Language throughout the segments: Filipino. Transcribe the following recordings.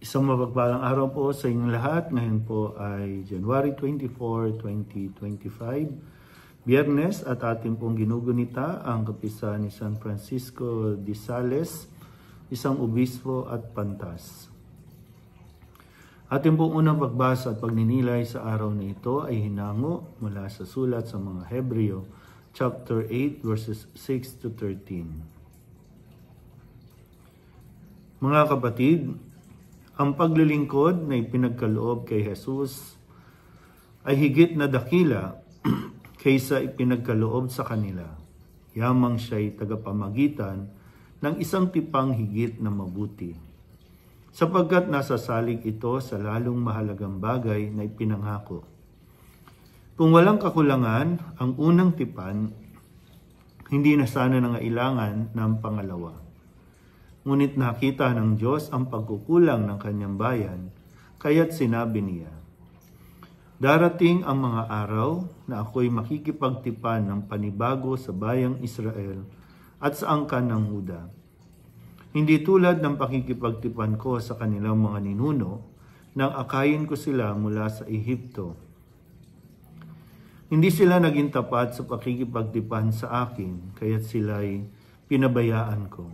Isang mapagpalang araw po sa inyong lahat. Ngayon po ay January 24, 2025, Biyernes, at ating pong ginugunita ang kapistahan ni San Francisco de Sales, isang obispo at pantas. Ating pong unang pagbasa at pagninilay sa araw na ito ay hinango mula sa sulat sa mga Hebreo, chapter 8, verses 6 to 13. Mga kapatid, ang paglilingkod na ipinagkaloob kay Jesus ay higit na dakila kaysa ipinagkaloob sa kanila. Yamang siya'y tagapamagitan ng isang tipang higit na mabuti, sapagkat nasasalig ito sa lalong mahalagang bagay na ipinangako. Kung walang kakulangan ang unang tipan, hindi na sana nangailangan ng pangalawa. Ngunit nakita ng Diyos ang pagkukulang ng kanyang bayan, kaya't sinabi niya, "Darating ang mga araw na ako'y makikipagtipan ng panibago sa bayang Israel at sa angkan ng Huda. Hindi tulad ng pakikipagtipan ko sa kanilang mga ninuno nang akayin ko sila mula sa Ehipto. Hindi sila naging tapat sa pakikipagtipan sa akin, kaya't sila'y pinabayaan ko.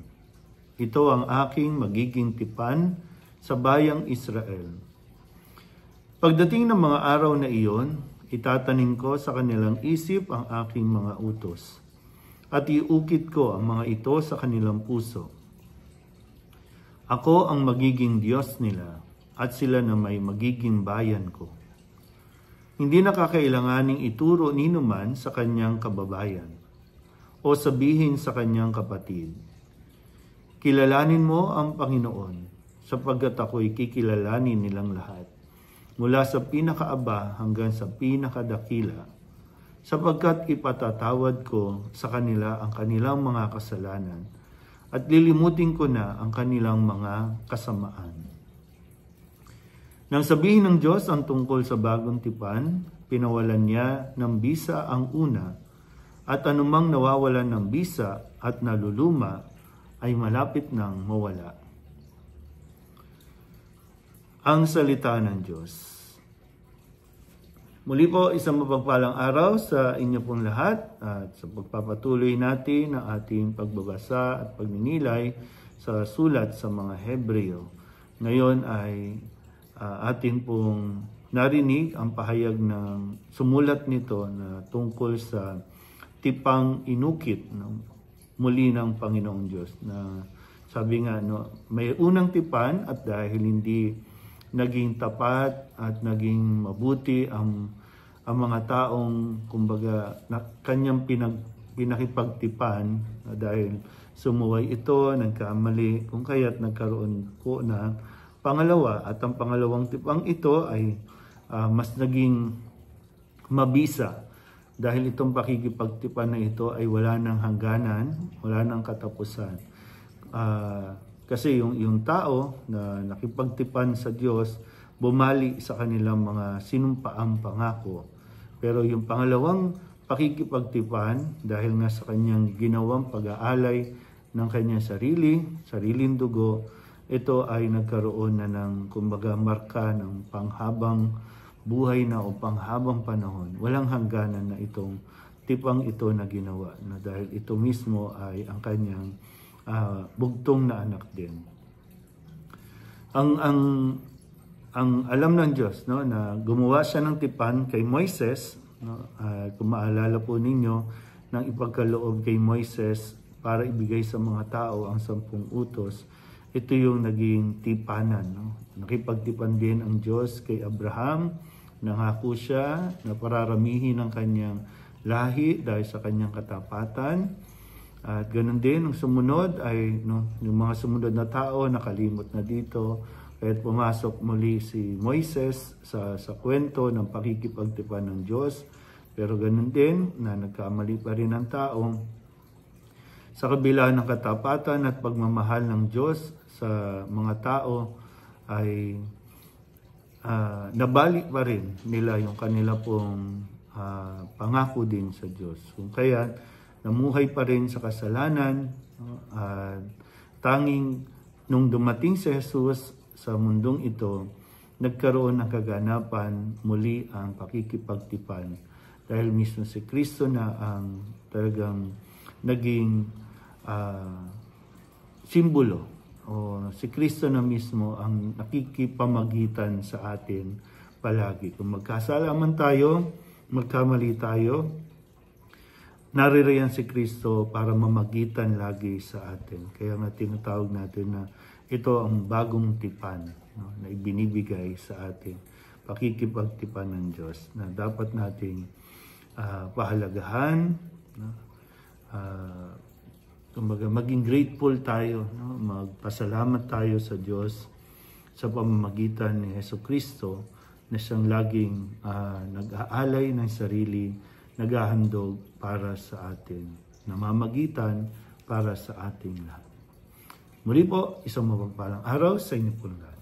Ito ang aking magiging tipan sa bayang Israel. Pagdating ng mga araw na iyon, itatanim ko sa kanilang isip ang aking mga utos, at iukit ko ang mga ito sa kanilang puso. Ako ang magiging Diyos nila, at sila na may magiging bayan ko. Hindi na kakailanganing ituro ninuman sa kanyang kababayan, o sabihin sa kanyang kapatid, kilalanin mo ang Panginoon, sapagkat ako'y kikilalanin nilang lahat, mula sa pinakaaba hanggang sa pinakadakila, sapagkat ipatatawad ko sa kanila ang kanilang mga kasalanan, at lilimutin ko na ang kanilang mga kasamaan." Nang sabihin ng Diyos ang tungkol sa bagong tipan, pinawalan niya ng bisa ang una, at anumang nawawalan ng bisa at naluluma ay malapit nang mawala. Ang salita ng Diyos. Muli po, isang mapagpalang araw sa inyo pong lahat at sa pagpapatuloy natin ng ating pagbabasa at pagninilay sa sulat sa mga Hebreo. Ngayon ay atin pong narinig ang pahayag ng sumulat nito na tungkol sa tipang inukit muli ng Panginoong Diyos, na sabi nga, may unang tipan at dahil hindi naging tapat at naging mabuti ang mga taong kumbaga na kanyang pinakipagtipan, dahil sumuway ito, nagkamali, kung kaya't nagkaroon po na pangalawa, at ang pangalawang tipang ito ay mas naging mabisa. Dahil itong pakikipagtipan na ito ay wala ng hangganan, wala ng katapusan. Kasi yung tao na nakipagtipan sa Diyos, bumali sa kanilang mga sinumpaang pangako. Pero yung pangalawang pakikipagtipan, dahil nga sa kanyang ginawang pag-aalay ng kanyang sariling dugo, ito ay nagkaroon na ng kumbaga marka ng panghabang buhay na o panghabang panahon. Walang hangganan na itong tipang ito na ginawa, na dahil ito mismo ay ang kanyang bugtong na anak din. Ang alam ng Diyos, na gumawa siya ng tipan kay Moises, kung maalala po ninyo, nang ipagkaloob kay Moises para ibigay sa mga tao ang 10 utos, ito yung naging tipanan. Nakipagtipan din ang Diyos kay Abraham. Nangako siya na pararamihin ang kanyang lahi dahil sa kanyang katapatan. At ganun din, ang sumunod ay yung mga sumunod na tao nakalimot na dito. Kaya't pumasok muli si Moises sa kwento ng pakikipagtipan ng Diyos. Pero ganun din na nagkamali pa rin ang tao. Sa kabila ng katapatan at pagmamahal ng Diyos sa mga tao ay nabali pa rin nila yung kanila pong pangako din sa Diyos. Kung kaya namuhay pa rin sa kasalanan, tanging nung dumating si Jesus sa mundong ito, nagkaroon ng kaganapan muli ang pakikipagtipan dahil mismo si Kristo na ang talagang naging simbolo, o si Kristo na mismo ang nakikipamagitan sa atin palagi. Kung magkasala man tayo, magkamali tayo, naririyan si Kristo para mamagitan lagi sa atin. Kaya nga tinatawag natin na ito ang bagong tipan, no, na ibinibigay sa atin. Pakikipagtipan ng Diyos na dapat nating pahalagahan, no? Kumbaga, maging grateful tayo, no? Magpasalamat tayo sa Diyos sa pamamagitan ni Hesus Kristo na siyang laging nag-aalay ng sarili, naghahandog para sa atin, namamagitan para sa ating lahat. Muli po, isang mapagpalang araw sa inyo po lahat.